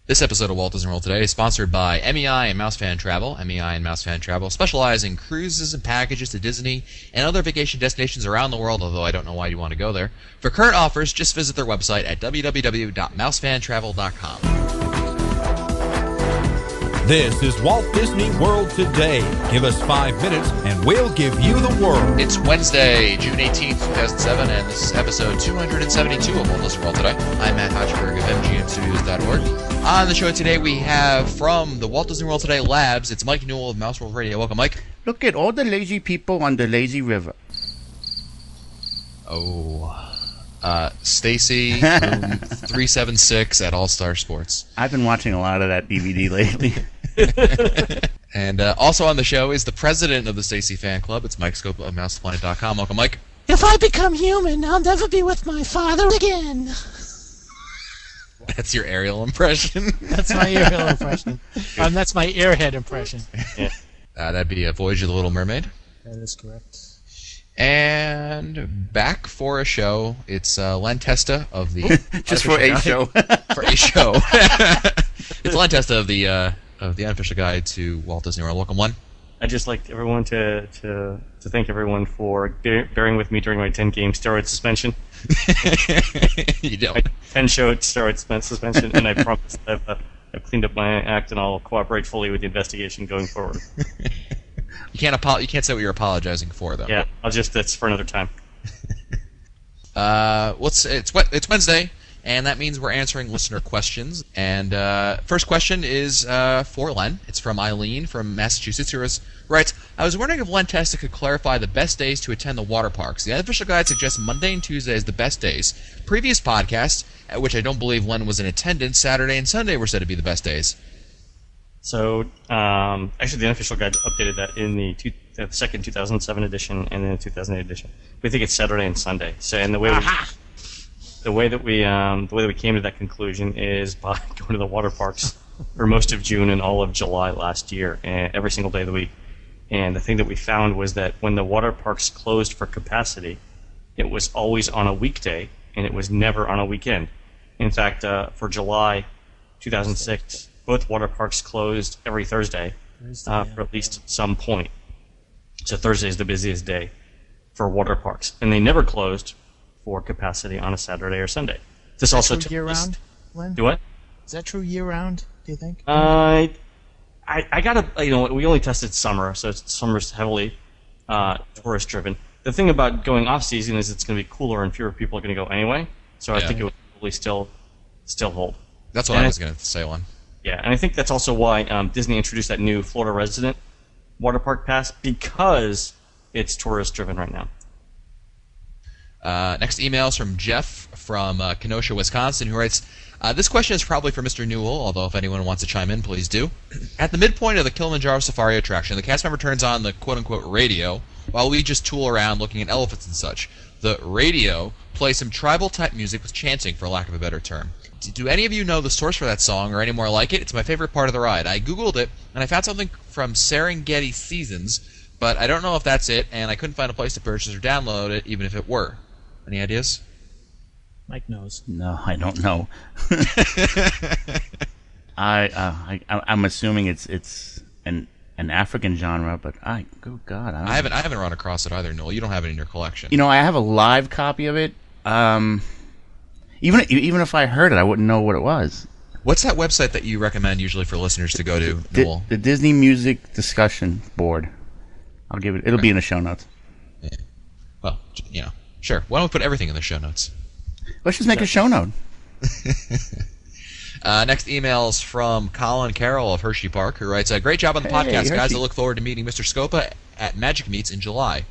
This episode of Walt Disney World Today is sponsored by MEI and MouseFan Travel. MEI and MouseFan Travel specialize in cruises and packages to Disney and other vacation destinations around the world, although I don't know why you want to go there. For current offers, just visit their website at www.mousefantravel.com. This is Walt Disney World Today. Give us 5 minutes and we'll give you the world. It's Wednesday, June 18th, 2007, and this is episode 272 of Walt Disney World Today. I'm Matt Hodgeberg of MGMstudios.org. On the show today, we have from the Walt Disney World Today Labs, it's Mike Newell of Mouse World Radio. Welcome, Mike. Look at all the lazy people on the lazy river. Stacy, room 376 at All-Star Sports. I've been watching a lot of that DVD lately. And also on the show is the president of the Stacy fan club. It's Mike Scopa of MousePlanet.com. Welcome, Mike. If I become human, I'll never be with my father again. That's your Ariel impression. That's my Ariel impression. That's my Airhead impression. Yeah. That'd be a Voyage of the Little Mermaid. That is correct. And back for a show, it's Len Testa of the... Just for a show. For a show. It's Len Testa of the Unofficial Guide to Walt Disney World. Welcome, Len. I'd just like everyone to thank everyone for bearing with me during my 10-game steroid suspension. You don't. My 10-show steroid suspension, and I promise I've cleaned up my act, and I'll cooperate fully with the investigation going forward. You can't say what you're apologizing for, though. Yeah, that's for another time. It's Wednesday, and that means we're answering listener questions. And first question is for Len. It's from Eileen from Massachusetts, who writes, I was wondering if Len Testa could clarify the best days to attend the water parks. The Unofficial Guide suggests Monday and Tuesday as the best days. Previous podcast, at which I don't believe Len was in attendance, Saturday and Sunday were said to be the best days. So, actually, the Unofficial Guide updated that in the second 2007 edition and then the 2008 edition. We think it's Saturday and Sunday. So, and the way that we came to that conclusion is by going to the water parks for most of June and all of July last year, and every single day of the week. And the thing that we found was that when the water parks closed for capacity, it was always on a weekday, and it was never on a weekend. In fact, for July 2006, both water parks closed every Thursday for at least some point. So Thursday is the busiest day for water parks, and they never closed for capacity on a Saturday or Sunday. This also true year-round, Len? Do what? Is that true year-round, do you think? I gotta, we only tested summer, so summer's heavily tourist-driven. The thing about going off-season is it's going to be cooler and fewer people are going to go anyway, so I think it would probably still hold. That's what I was going to say, Len. Yeah, and I think that's also why Disney introduced that new Florida resident water park pass, because it's tourist-driven right now. Next email is from Jeff from Kenosha, Wisconsin, who writes, this question is probably for Mr. Newell, although if anyone wants to chime in, please do. At the midpoint of the Kilimanjaro Safari attraction, the cast member turns on the quote-unquote radio while we just tool around looking at elephants and such. The radio plays some tribal-type music with chanting, for lack of a better term. Do any of you know the source for that song or any more like it? It's my favorite part of the ride. I Googled it, and I found something from Serengeti Seasons, but I don't know if that's it, and I couldn't find a place to purchase or download it, even if it were. Any ideas? Mike knows. No, I don't know. I'm assuming it's an African genre, but I don't know. I haven't run across it either, Noel. You don't have it in your collection. I have a live copy of it. Even if I heard it, I wouldn't know what it was. What's that website that you recommend usually for listeners to go to, Noel? The Disney Music Discussion Board. I'll give it. It'll be in the show notes. Yeah. Well, sure. Why don't we put everything in the show notes? Let's just make a show note. Next email is from Colin Carroll of Hershey Park, who writes, great job on the podcast, Hershey. guys. I look forward to meeting Mr. Scopa at Magic Meets in July.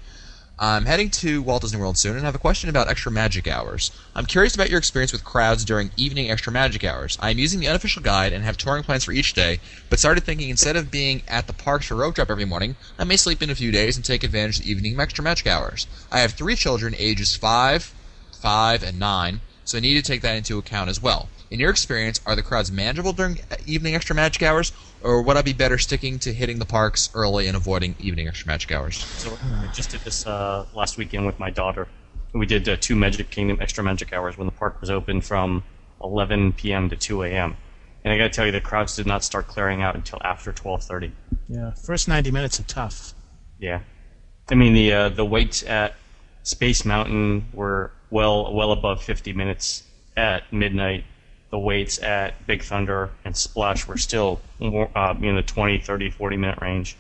I'm heading to Walt Disney World soon and have a question about extra magic hours. I'm curious about your experience with crowds during evening extra magic hours. I'm using the Unofficial Guide and have touring plans for each day, but started thinking instead of being at the parks for rope drop every morning, I may sleep in a few days and take advantage of the evening extra magic hours. I have 3 children, ages 5, and 9, so I need to take that into account as well. In your experience, are the crowds manageable during evening extra magic hours, or would I be better sticking to hitting the parks early and avoiding evening extra magic hours? So I just did this last weekend with my daughter. We did 2 Magic Kingdom extra magic hours when the park was open from 11 p.m. to 2 a.m. And I got to tell you, the crowds did not start clearing out until after 12:30. Yeah, first 90 minutes are tough. Yeah, I mean the waits at Space Mountain were well above 50 minutes at midnight. The waits at Big Thunder and Splash were still in the 20, 30, 40-minute range,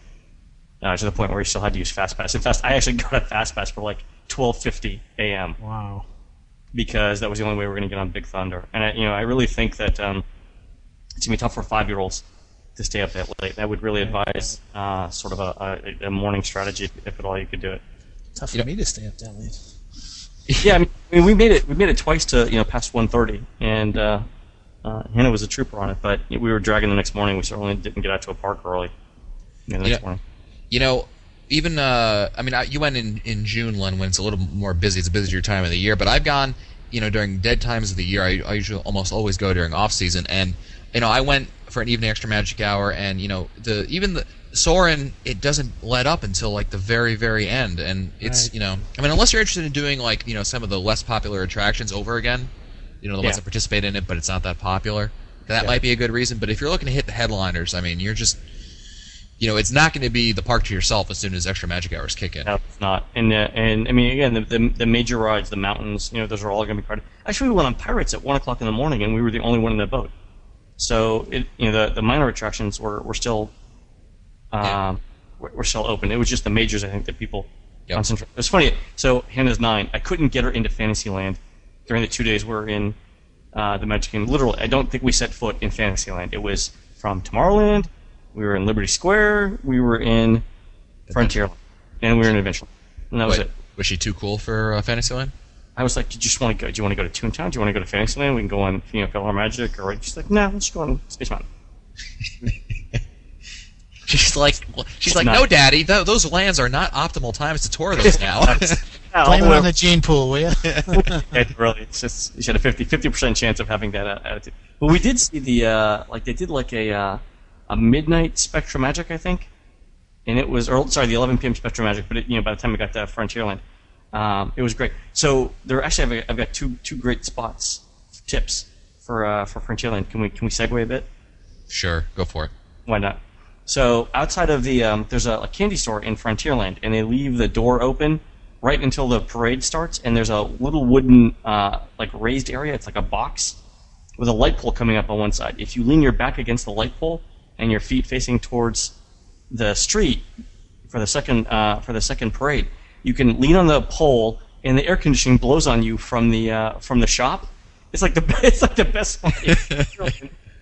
to the point where you still had to use FastPass. In fact, I actually got a FastPass for like 12:50 a.m. Wow. because that was the only way we were going to get on Big Thunder. And I really think that it's going to be tough for 5-year-olds to stay up that late. I would really advise sort of a morning strategy if at all you could do it. Tough for me to stay up that late. Yeah, I mean we made it twice to past 1:30, and Hannah was a trooper on it, but we were dragging the next morning. We certainly didn't get out to a park early the next morning. Even you went in June, Len, when it's a little more busy. It's a busier time of the year. But I've gone, during dead times of the year. I usually almost always go during off season, and I went for an evening extra magic hour, and the Soarin', it doesn't let up until like the very, very end, and it's Right. unless you're interested in doing like some of the less popular attractions over again, the ones that participate in it, but it's not that popular. That might be a good reason. But if you're looking to hit the headliners, I mean, you're just it's not going to be the park to yourself as soon as extra magic hours kick in. No, it's not. And I mean, again, the major rides, the mountains, those are all going to be crowded. Actually, we went on Pirates at 1 o'clock in the morning, and we were the only one in the boat. So the minor attractions were still we're still open. It was just the majors, I think, that people concentrate. It was funny. So Hannah's 9. I couldn't get her into Fantasyland during the 2 days we were in the Magic Kingdom. Literally, I don't think we set foot in Fantasyland. It was from Tomorrowland. We were in Liberty Square. We were in Frontierland, and we were in Adventureland. And that was it. Was she too cool for Fantasyland? I was like, "Do you want to go to Toontown? Do you want to go to Fantasyland? We can go on, Philhar Magic." Or she's like, "No, let's go on Space Mountain." She's like, "No, Daddy, those lands are not optimal times to tour those now." Blame it on the gene pool, will you? Really, it's just she had a 50% chance of having that attitude. But we did see they did a midnight Spectra Magic, I think, and it was the 11 p.m. Spectra Magic. But by the time we got to Frontierland, it was great. So I've got two great tips for Frontierland. Can we segue a bit? Sure, go for it. Why not? So outside of the there's a candy store in Frontierland, and they leave the door open right until the parade starts. And there's a little wooden raised area. It's like a box with a light pole coming up on one side. If you lean your back against the light pole and your feet facing towards the street for the second parade, you can lean on the pole, and the air conditioning blows on you from the shop. It's like the best place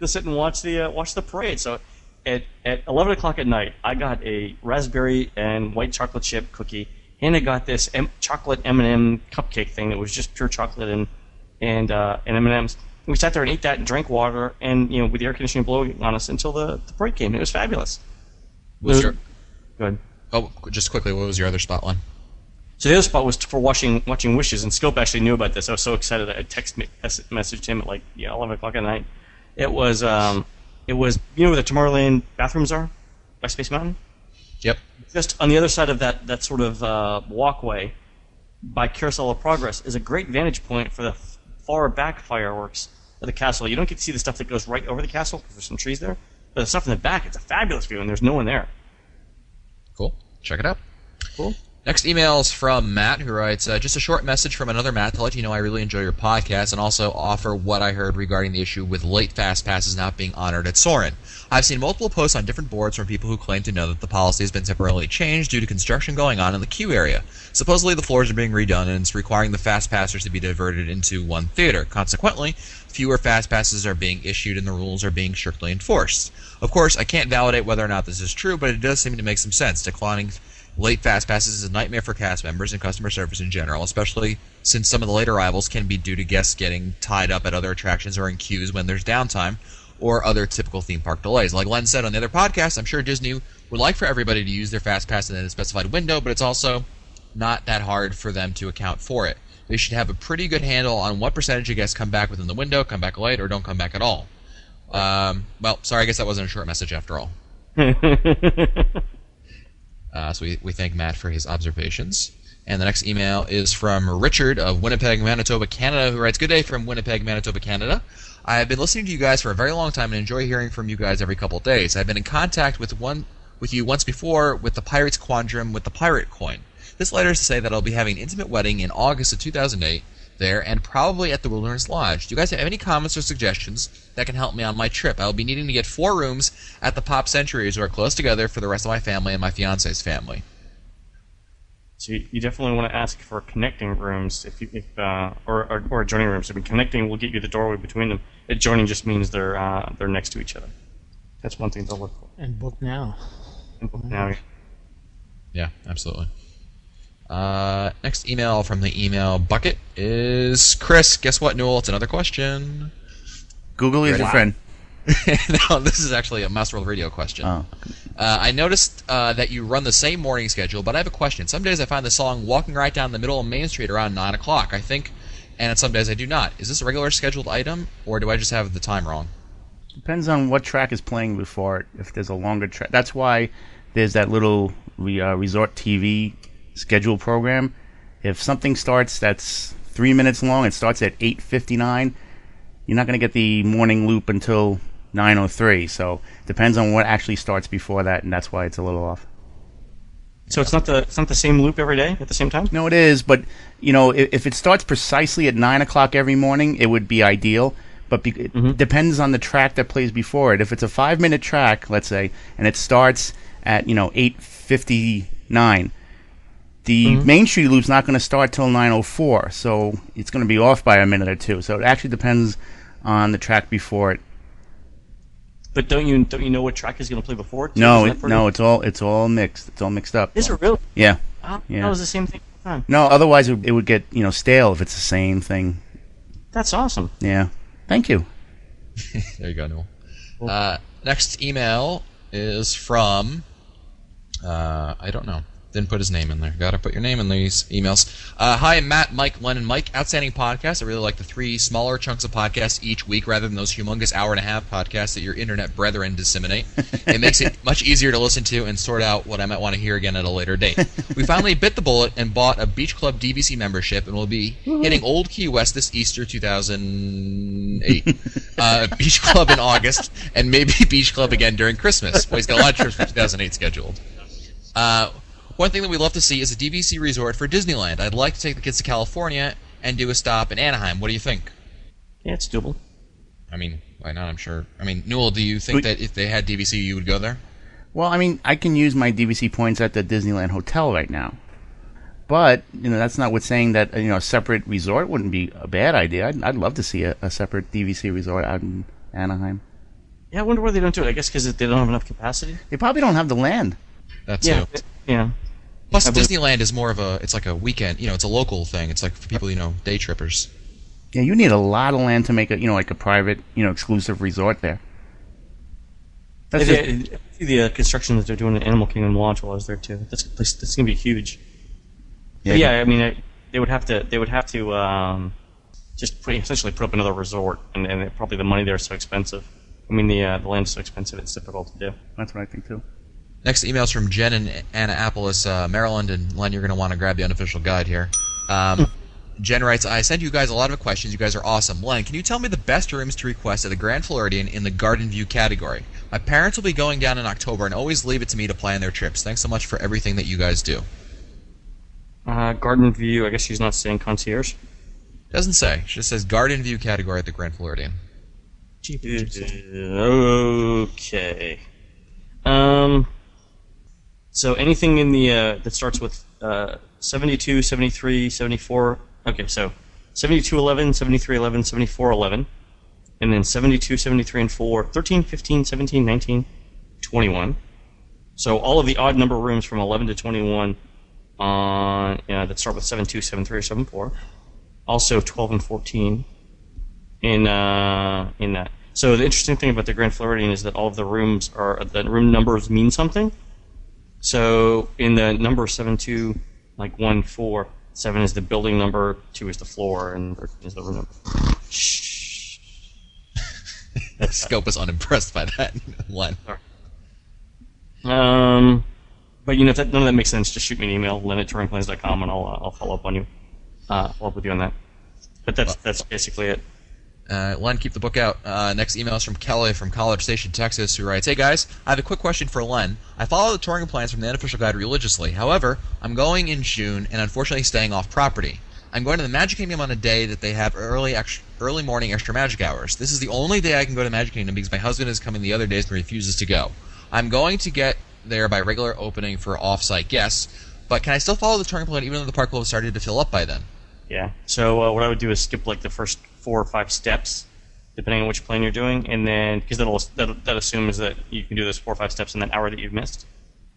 to sit and watch the parade. So at 11 o'clock at night, I got a raspberry and white chocolate chip cookie. Hannah got this chocolate M&M cupcake thing that was just pure chocolate and M&Ms. We sat there and ate that and drank water, and with the air conditioning blowing on us until the parade came. It was fabulous. Go ahead. Oh, just quickly, what was your other spot, Len? So the other spot was for watching Wishes, and Scope actually knew about this. I was so excited I messaged him at 11 o'clock at night. It was where the Tomorrowland bathrooms are by Space Mountain. Yep. Just on the other side of that sort of walkway by Carousel of Progress is a great vantage point for the far back fireworks of the castle. You don't get to see the stuff that goes right over the castle because there's some trees there, but the stuff in the back, it's a fabulous view, and there's no one there. Cool. Check it out. Cool. Next email is from Matt, who writes, just a short message from another Matt to let you know I really enjoy your podcast and also offer what I heard regarding the issue with late fast passes not being honored at Soarin'. I've seen multiple posts on different boards from people who claim to know that the policy has been temporarily changed due to construction going on in the queue area. Supposedly the floors are being redone and it's requiring the fast passers to be diverted into one theater. Consequently, fewer fast passes are being issued and the rules are being strictly enforced. Of course, I can't validate whether or not this is true, but it does seem to make some sense. Declining late fast passes is a nightmare for cast members and customer service in general, especially since some of the late arrivals can be due to guests getting tied up at other attractions or in queues when there's downtime or other typical theme park delays. Like Len said on the other podcast, I'm sure Disney would like for everybody to use their fast pass in a specified window, but it's also not that hard for them to account for it. They should have a pretty good handle on what percentage of guests come back within the window, come back late, or don't come back at all. Well, sorry, I guess that wasn't a short message after all. So we thank Matt for his observations. And the next email is from Richard of Winnipeg, Manitoba, Canada, who writes, "Good day from Winnipeg, Manitoba, Canada. I have been listening to you guys for a very long time and enjoy hearing from you guys every couple days. I've been in contact with you once before with the Pirate's Quandrum with the Pirate Coin. This letter is to say that I'll be having an intimate wedding in August of 2008 there and probably at the Wilderness Lodge. Do you guys have any comments or suggestions that can help me on my trip? I will be needing to get 4 rooms at the Pop Century Resort close together for the rest of my family and my fiance's family. So you definitely want to ask for connecting rooms or adjoining rooms. I mean, connecting will get you the doorway between them. Adjoining just means they're next to each other. That's one thing to look for. And book now. And book now. Yeah, absolutely. Next email from the email bucket is Chris. Guess what, Newell? It's another question. Google is your friend. No, this is actually a Mouse World Radio question. Oh. I noticed that you run the same morning schedule, but I have a question. Some days I find the song walking right down the middle of Main Street around 9 o'clock, I think, and some days I do not. Is this a regular scheduled item, or do I just have the time wrong? Depends on what track is playing before it. If there's a longer track, that's why there's that little Resort TV schedule program. If something starts that's 3 minutes long, it starts at 8:59. You're not going to get the morning loop until 9:03. So depends on what actually starts before that, and that's why it's a little off. So it's not the same loop every day at the same time? No, it is, but if it starts precisely at 9 o'clock every morning, it would be ideal. But it depends on the track that plays before it. If it's a 5-minute track, let's say, and it starts at 8:59, the Main Street loop's not going to start till 9:04, so it's going to be off by a minute or two. So it actually depends on the track before it. But don't you know what track is going to play before it? No, it's all mixed. It's all mixed up. Is it really? Yeah. Yeah. That was the same thing all the time. No, otherwise it would get stale if it's the same thing. That's awesome. Yeah. Thank you. There you go, Newell. Next email is from I don't know. Didn't put his name in there. Gotta put your name in these emails. Hi, Matt, Mike, Len, and Mike. Outstanding podcast. I really like the 3 smaller chunks of podcasts each week rather than those humongous hour-and-a-half podcasts that your internet brethren disseminate. It makes it much easier to listen to and sort out what I might want to hear again at a later date. We finally bit the bullet and bought a Beach Club DVC membership, and we'll be hitting Old Key West this Easter 2008. Beach Club in August, and maybe Beach Club again during Christmas. Well, he's got a lot of trips for 2008 scheduled. One thing that we'd love to see is a DVC resort for Disneyland. I'd like to take the kids to California and do a stop in Anaheim. What do you think? Yeah, it's doable. I mean, why not? I'm sure. I mean, Newell, do you think that if they had DVC, you would go there? Well, I mean, I can use my DVC points at the Disneyland Hotel right now. But, that's not what's saying that, a separate resort wouldn't be a bad idea. I'd love to see a separate DVC resort out in Anaheim. Yeah, I wonder why they don't do it. I guess because they don't have enough capacity. They probably don't have the land. That's Yeah. Plus, Disneyland is more of it's like a weekend, it's a local thing. It's like for people, day trippers. Yeah, you need a lot of land to make like a private, exclusive resort there. That's the construction that they're doing at Animal Kingdom Lodge while I was there too. That's going to be huge. Yeah, I mean, they would have to just essentially put up another resort, and probably the money there is so expensive. I mean, the land is so expensive; it's difficult to do. That's what I think too. Next email is from Jen in Annapolis, Maryland, and Len, you're going to want to grab the unofficial guide here. Jen writes, I send you guys a lot of questions. You guys are awesome. Len, can you tell me the best rooms to request at the Grand Floridian in the Garden View category? My parents will be going down in October and always leave it to me to plan their trips. Thanks so much for everything that you guys do. Garden View, I guess she's not saying concierge. Doesn't say. She just says Garden View category at the Grand Floridian. Okay. So anything in the that starts with 72, 73, 74. Okay, so 72, 11, 73, 11, 74, 11. And then 72, 73, and 4, 13, 15, 17, 19, 21. So all of the odd number rooms from 11 to 21 that start with 72, 73, or 74. Also 12 and 14 in that. So the interesting thing about the Grand Floridian is that all of the room numbers mean something. So in the number 7-2, like 1, 4, 7 is the building number, 2 is the floor, and 13 is the room number. Shh. Scope is unimpressed by that line. But if none of that makes sense, just shoot me an email, len@touringplans.com, and I'll follow up on you. Follow up with you on that. But that's basically it. Len, keep the book out. Next email is from Kelly from College Station, Texas, who writes, "Hey guys, I have a quick question for Len. I follow the touring plans from the Unofficial Guide religiously. However, I'm going in June and unfortunately staying off property. I'm going to the Magic Kingdom on a day that they have early morning extra magic hours. This is the only day I can go to Magic Kingdom because my husband is coming the other days and refuses to go. I'm going to get there by regular opening for off-site guests, but can I still follow the touring plan even though the park will have started to fill up by then?" Yeah. So what I would do is skip like the first 4 or 5 steps, depending on which plane you're doing, and then because that assumes that you can do those 4 or 5 steps in that hour that you've missed,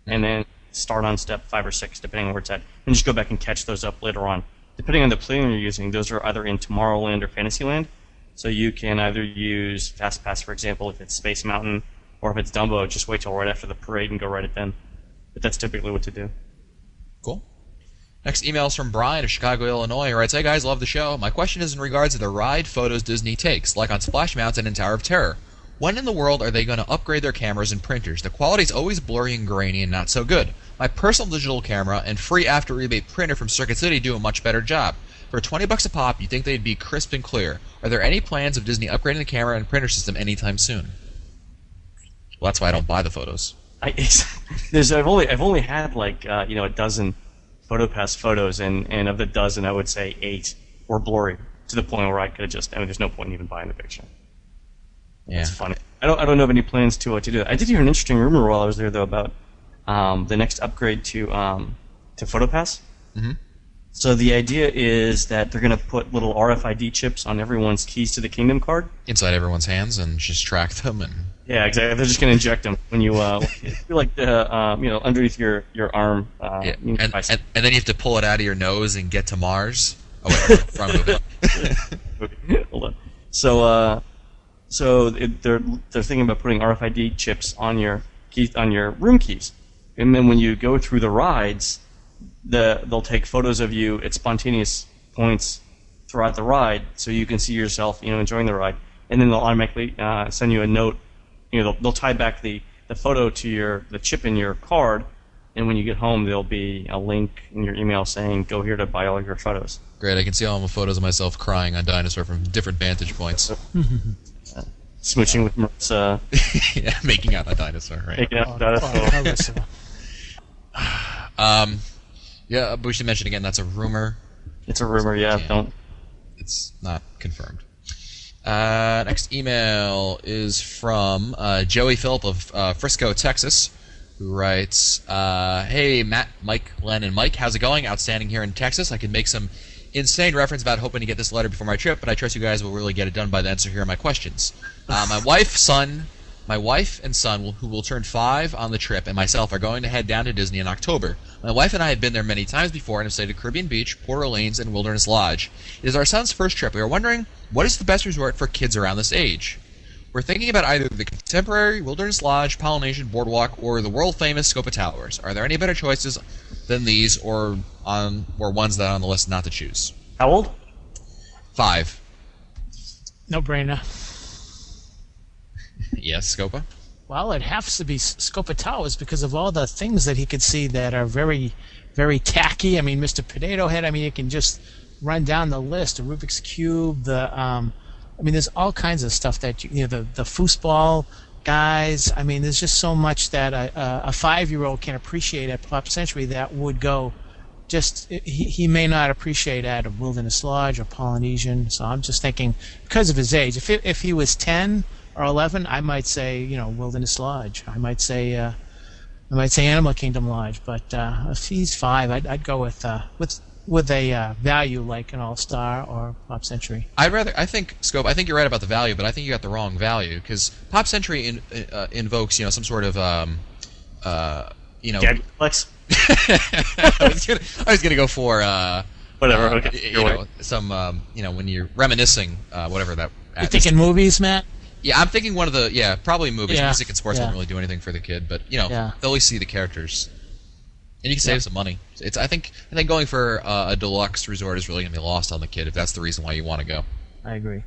and then start on step 5 or 6, depending on where it's at, and just go back and catch those up later on. Depending on the plane you're using, those are either in Tomorrowland or Fantasyland, so you can either use FastPass, for example, if it's Space Mountain, or if it's Dumbo, just wait till right after the parade and go right at then. But that's typically what to do. Cool. Next email is from Brian of Chicago, Illinois, who writes, "Hey guys, love the show. My question is in regards to the ride photos Disney takes, like on Splash Mountain and Tower of Terror. When in the world are they going to upgrade their cameras and printers? The quality's always blurry and grainy and not so good. My personal digital camera and free after rebate printer from Circuit City do a much better job. For $20 a pop, you'd think they'd be crisp and clear. Are there any plans of Disney upgrading the camera and printer system anytime soon?" Well, that's why I don't buy the photos. I've only had like a dozen PhotoPass photos, and of the dozen, I would say 8 were blurry to the point where I could have just. I mean, there's no point in even buying the picture. Yeah, it's funny. I don't know of any plans to do that. I did hear an interesting rumor while I was there though about the next upgrade to PhotoPass. Mm-hmm. So the idea is that they're going to put little RFID chips on everyone's Keys to the Kingdom card inside everyone's hands and just track them and. Yeah, exactly. They're just going to inject them when you feel like the underneath your arm. Yeah. And then you have to pull it out of your nose and get to Mars. Oh wait, front of it. Hold on. They're thinking about putting RFID chips on your keys, on your room keys, and then when you go through the rides, they'll take photos of you at spontaneous points throughout the ride, so you can see yourself, enjoying the ride, and then they'll automatically send you a note. They'll tie back the photo to the chip in your card, and when you get home, there'll be a link in your email saying, "Go here to buy all your photos." Great, I can see all my photos of myself crying on Dinosaur from different vantage points. Smooching with Marissa. Yeah, making out a dinosaur, right? Making out a dinosaur. Yeah, but we should mention again, that's a rumor. It's a rumor, yeah. Don't. It's not confirmed. Next email is from Joey Phillip of Frisco, Texas, who writes, "Hey, Matt, Mike, Len, and Mike, how's it going? Outstanding here in Texas. I could make some insane reference about hoping to get this letter before my trip, but I trust you guys will really get it done by then, so here are my questions. My wife and son, who will turn 5 on the trip, and myself are going to head down to Disney in October. My wife and I have been there many times before and have stayed at Caribbean Beach, Port Orleans, and Wilderness Lodge. It is our son's first trip. We are wondering, what is the best resort for kids around this age? We're thinking about either the Contemporary, Wilderness Lodge, Polynesian, Boardwalk, or the world-famous Scopa Towers. Are there any better choices than these, or ones that are on the list not to choose?" How old? 5. No brainer. Yes, Scopa? Well, it has to be Scopa Towers because of all the things that he could see that are very, very tacky. I mean, Mr. Potato Head, you can just run down the list. The Rubik's Cube, there's all kinds of stuff that, the foosball guys. There's just so much that a 5-year-old can appreciate at Pop Century that would go he may not appreciate at a Wilderness Lodge or Polynesian. So I'm just thinking, because of his age, if he was 10 or 11, I might say, Wilderness Lodge. I might say Animal Kingdom Lodge. But if he's 5, I'd go with a value like an All-Star or Pop Century. I think Scope. I think you're right about the value, but I think you got the wrong value because Pop Century invokes some sort of Gadgetplex? I was gonna go for whatever. Okay. Some when you're reminiscing, whatever that. You're thinking movies, Matt? Yeah, I'm thinking one of the probably movies. Yeah. Music and sports won't really do anything for the kid, but they'll always see the characters, and you can save some money. I think going for a deluxe resort is really gonna be lost on the kid if that's the reason why you want to go. I agree.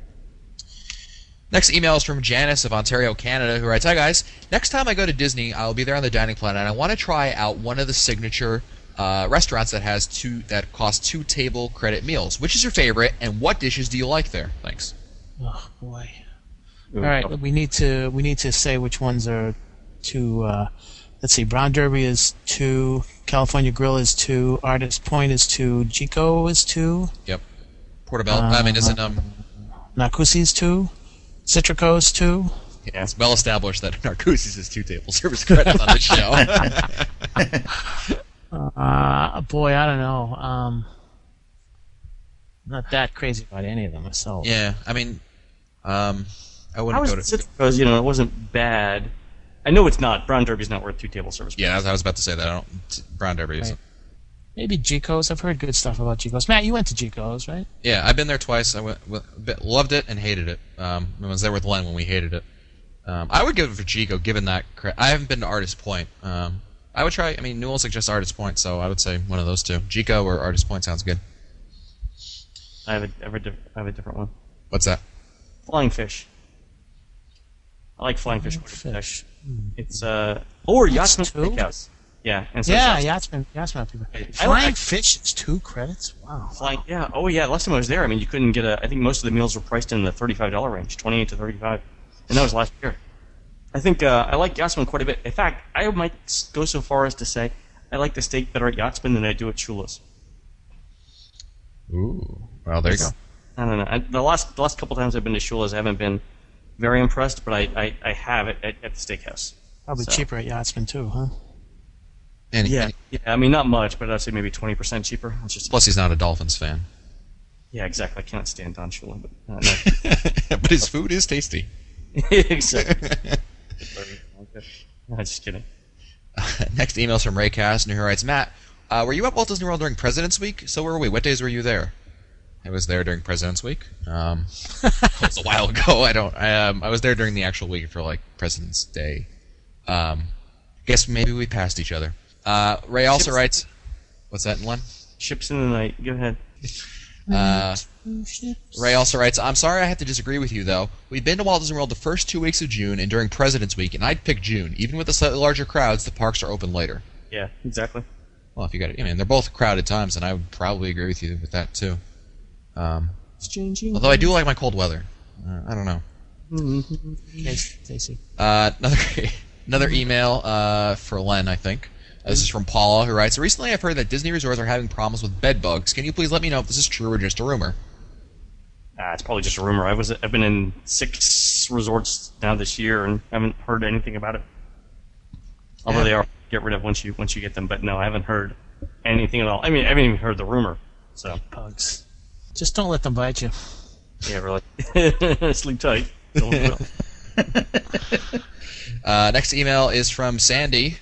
Next email is from Janice of Ontario, Canada, who writes, "Hi guys, next time I go to Disney, I'll be there on the dining plan, and I want to try out one of the signature restaurants that cost 2 table credit meals. Which is your favorite, and what dishes do you like there? Thanks." Oh boy. All right, we need to say which ones are two. Let's see. Brown Derby is 2. California Grill is 2. Artist Point is 2. Chico is 2. Yep. Portobello. I mean, isn't Narcoossee's is 2. Citrico is 2. Yeah, it's well established that Narcoossee's is 2 table service credits on the show. Boy, I don't know. Not that crazy about any of them myself. Yeah, I mean, I wouldn't go to. Citrico's, it wasn't bad. I know it's not. Brown Derby's not worth 2 table service Yeah, credits. I was about to say that. Brown Derby isn't. Maybe Chico's. I've heard good stuff about Chico's. Matt, you went to Chico's, right? Yeah, I've been there twice. I loved it and hated it. I was there with Len when we hated it. I would give it for Chico, given that I haven't been to Artist Point. I would try. I mean, Newell suggests Artist Point, so I would say one of those two. Chico or Artist Point sounds good. I have a different one. What's that? Flying Fish. I like Flying Fish. It's Or Yachtsman two? Steakhouse. Yeah, and Yachtsman people. Flying Fish is 2 credits? Wow. Yeah. Oh yeah. Last time I was there, I mean, you couldn't get I think most of the meals were priced in the $35 range, $28 to $35, and that was last year. I think I like Yachtsman quite a bit. In fact, I might go so far as to say I like the steak better at Yachtsman than I do at Shula's. Ooh. Well, there you go. I don't know. The last couple times I've been to Shula's, I haven't been very impressed, but I have it at the steakhouse. Probably cheaper at Yachtsman too, huh? Yeah. I mean, not much, but I'd say maybe 20% cheaper. Plus, he's not a Dolphins fan. Yeah, exactly. I cannot stand Don Shula, but no. But his food is tasty. Exactly. No, just kidding. Next email is from Ray Kastner, who writes, Matt, were you at Walt Disney World during President's Week? So were we. What days were you there? I was there during President's Week. It was a while ago. I was there during the actual week for like President's Day. Guess maybe we passed each other. Ray also writes, what's that, Len? Ships in the night. Go ahead. Ray also writes, I'm sorry I have to disagree with you, though. We've been to Walt Disney World the first 2 weeks of June and during President's Week, and I'd pick June. Even with the slightly larger crowds, the parks are open later. Yeah, exactly. Well, if you got it, I mean, they're both crowded times, and I would probably agree with you with that, too. It's changing. Although I do like my cold weather. I don't know. Stacy. Another email for Len, I think. This is from Paula, who writes, recently I've heard that Disney resorts are having problems with bed bugs. Can you please let me know if this is true or just a rumor? It's probably just a rumor. I've been in 6 resorts now this year and haven't heard anything about it. Although they are get rid of once you get them, but no, I haven't heard anything at all. I mean, I haven't even heard the rumor. So bugs. Just don't let them bite you. Yeah, really. Sleep tight. Next email is from Sandy.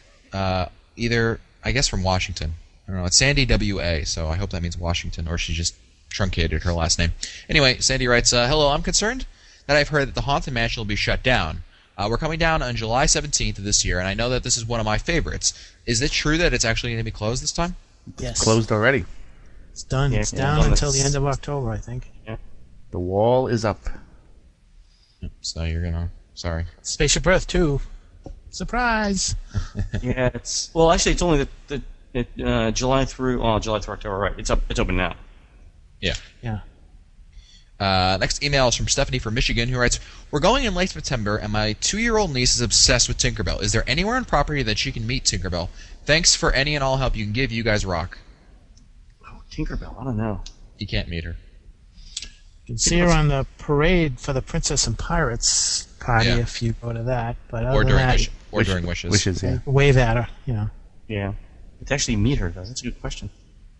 Either, I guess, from Washington. I don't know. It's Sandy W.A., so I hope that means Washington, or she just truncated her last name. Anyway, Sandy writes, hello, I'm concerned that I've heard that the Haunted Mansion will be shut down. We're coming down on July 17th of this year, and I know that this is one of my favorites. Is it true that it's actually going to be closed this time? Yes. It's closed already. It's done. It's down until the end of October, I think. Yeah. The wall is up. So you're going to... Sorry. Spaceship Earth 2. Surprise! Yeah, it's actually only the July through October, right? It's open now. Yeah. Yeah. Next email is from Stephanie from Michigan, who writes, we're going in late September, and my 2-year-old niece is obsessed with Tinkerbell. Is there anywhere on property that she can meet Tinkerbell? Thanks for any and all help you can give. You guys rock. Oh, Tinkerbell, I don't know. You can't meet her. You can see her on the parade for the Princess and Pirates party if you go to that. But or during that, during Wishes. Wishes, yeah. Wave at her, Yeah. To actually meet her, though, that's a good question.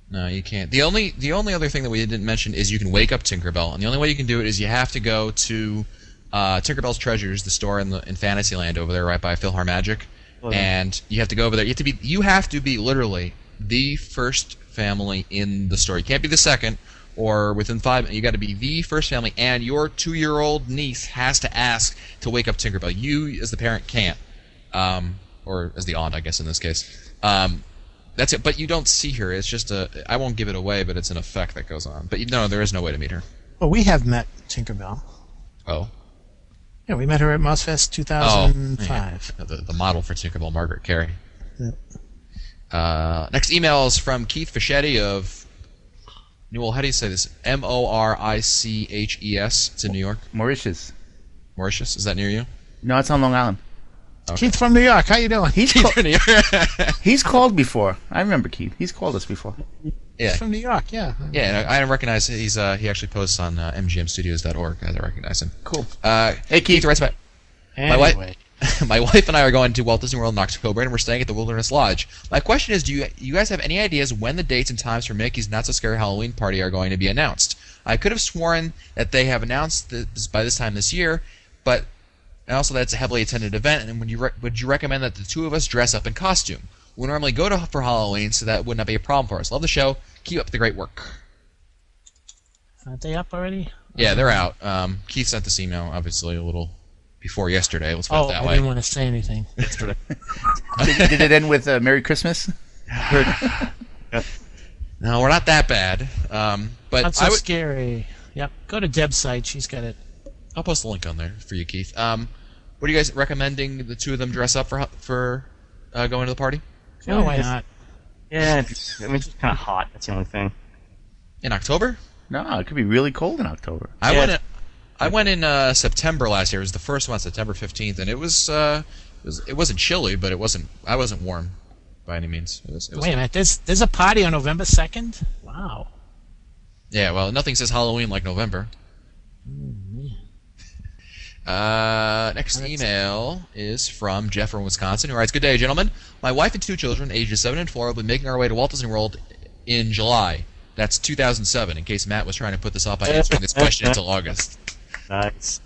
No, you can't. The only other thing that we didn't mention is you can wake up Tinkerbell, and the only way you can do it is you have to go to Tinkerbell's Treasures, the store in Fantasyland over there, right by PhilharMagic, and you have to go over there. You have to be literally the first family in the store. You can't be the second, or within 5 minutes. You got to be the first family, and your 2-year-old niece has to ask to wake up Tinkerbell. You, as the parent, can't, or as the aunt, I guess in this case. That's it. But you don't see her. It's just I won't give it away, but it's an effect that goes on. But no, there is no way to meet her. Well, we have met Tinkerbell. Oh. Yeah, we met her at MouseFest 2005. Oh, the model for Tinkerbell, Margaret Carey. Yeah. Next email is from Keith Fischetti of Newell, how do you say this? Moriches. It's in New York. Mauritius. Mauritius? Is that near you? No, it's on Long Island. Keith from New York. How you doing? He's he's called before. I remember Keith. He's called us before. Yeah. He's from New York. Yeah. Yeah, I recognize he actually posts on mgmstudios.org. I recognize him. Cool. Hey, Keith writes about Anyway. my wife and I are going to Walt Disney World in October, and we're staying at the Wilderness Lodge. My question is, do you guys have any ideas when the dates and times for Mickey's Not So Scary Halloween Party are going to be announced? I could have sworn that they have announced this by this time this year, but and also that it's a heavily attended event, and would you recommend that the two of us dress up in costume? We normally go for Halloween, so that would not be a problem for us. Love the show. Keep up the great work. Aren't they up already? Yeah, they're out. Keith sent this email, obviously, a little before yesterday. Let's put it that I way. didn't want to say anything. Yesterday. Did it end with Merry Christmas? No, we're not that bad. But Not so scary. Yep. Go to Deb's site. She's got it. I'll post a link on there for you, Keith. What are you guys recommending the two of them dress up for going to the party? Oh, why not? Yeah, it's just kind of hot. That's the only thing. In October? No, it could be really cold in October. I went in September last year. It was the first one, September 15th, and it wasn't chilly, but I wasn't warm by any means. It was Wait a minute. There's a party on November 2nd? Wow. Yeah, well, nothing says Halloween like November. Next email is from Jeff from Wisconsin, who writes, "Good day, gentlemen. My wife and two children, ages 7 and 4, will be making our way to Walt Disney World in July. That's 2007, in case Matt was trying to put this off by answering this question until August." Nice.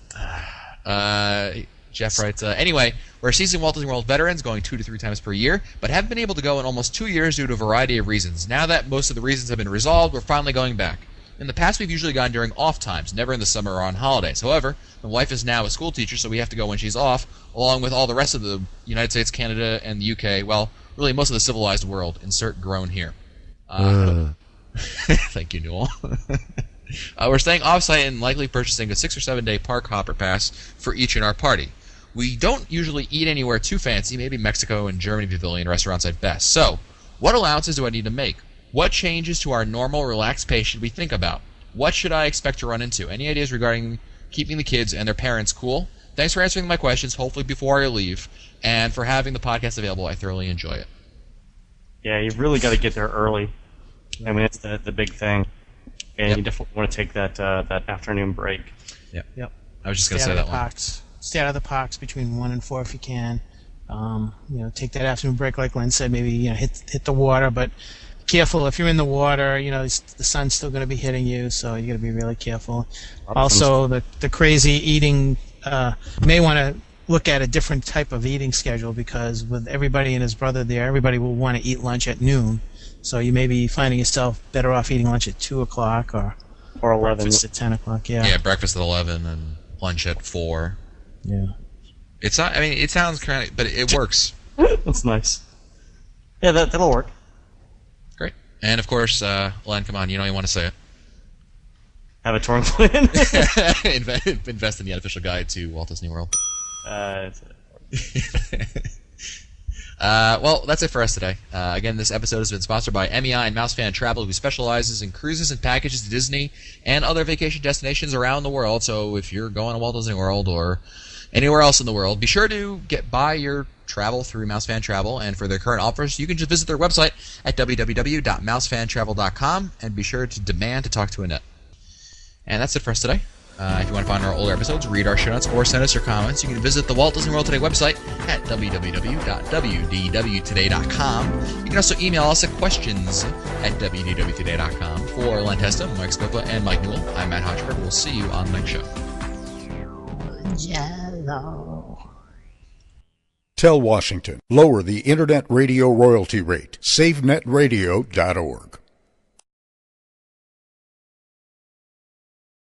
Jeff writes, "Anyway, we're seasoned Walt Disney World veterans, going 2 to 3 times per year, but haven't been able to go in almost 2 years due to a variety of reasons. Now that most of the reasons have been resolved, we're finally going back. In the past, we've usually gone during off times, never in the summer or on holidays. However, my wife is now a school teacher, so we have to go when she's off, along with all the rest of the United States, Canada, and the UK. Well, really most of the civilized world. Insert groan here." Thank you, Newell. We're staying off-site and likely purchasing a 6 or 7 day park hopper pass for each in our party. We don't usually eat anywhere too fancy, maybe Mexico and Germany pavilion restaurants at best. So, what allowances do I need to make? What changes to our normal relaxed pace should we think about? What should I expect to run into? Any ideas regarding keeping the kids and their parents cool? Thanks for answering my questions, hopefully before I leave, and for having the podcast available. I thoroughly enjoy it. Yeah, you've really got to get there early. I mean, it's the big thing. And you definitely want to take that afternoon break. Yep. I was just going to say that one. Stay out of the parks between 1 and 4 if you can. Take that afternoon break, like Len said. Maybe hit the water, but careful if you're in the water. The sun's still going to be hitting you, so you got to be really careful. Also, the crazy eating may want to look at a different type of eating schedule, because with everybody and his brother there, everybody will want to eat lunch at noon. So you may be finding yourself better off eating lunch at 2 o'clock or 11. Breakfast at 10 o'clock. Yeah, breakfast at 11 and lunch at 4. Yeah. It's not. I mean, it sounds kind of, but it works. That's nice. Yeah, that'll work. Great. And of course, Len, come on, you want to say it. Have a touring plan. Invest in the unofficial guide to Walt Disney World. Well, that's it for us today. Again, this episode has been sponsored by MEI and Mouse Fan Travel, who specializes in cruises and packages to Disney and other vacation destinations around the world. So if you're going to Walt Disney World or anywhere else in the world, be sure to buy your travel through Mouse Fan Travel. And for their current offers, you can just visit their website at www.mousefantravel.com and be sure to demand to talk to Annette. And that's it for us today. If you want to find our older episodes, read our show notes, or send us your comments, you can visit the Walt Disney World Today website at www.wdwtoday.com. You can also email us at questions at wdwtoday.com. For Len Testa, Mike Scopa, and Mike Newell, I'm Matt Hodgberg. We'll see you on the next show. Jello. Tell Washington, lower the Internet radio royalty rate. SaveNetRadio.org.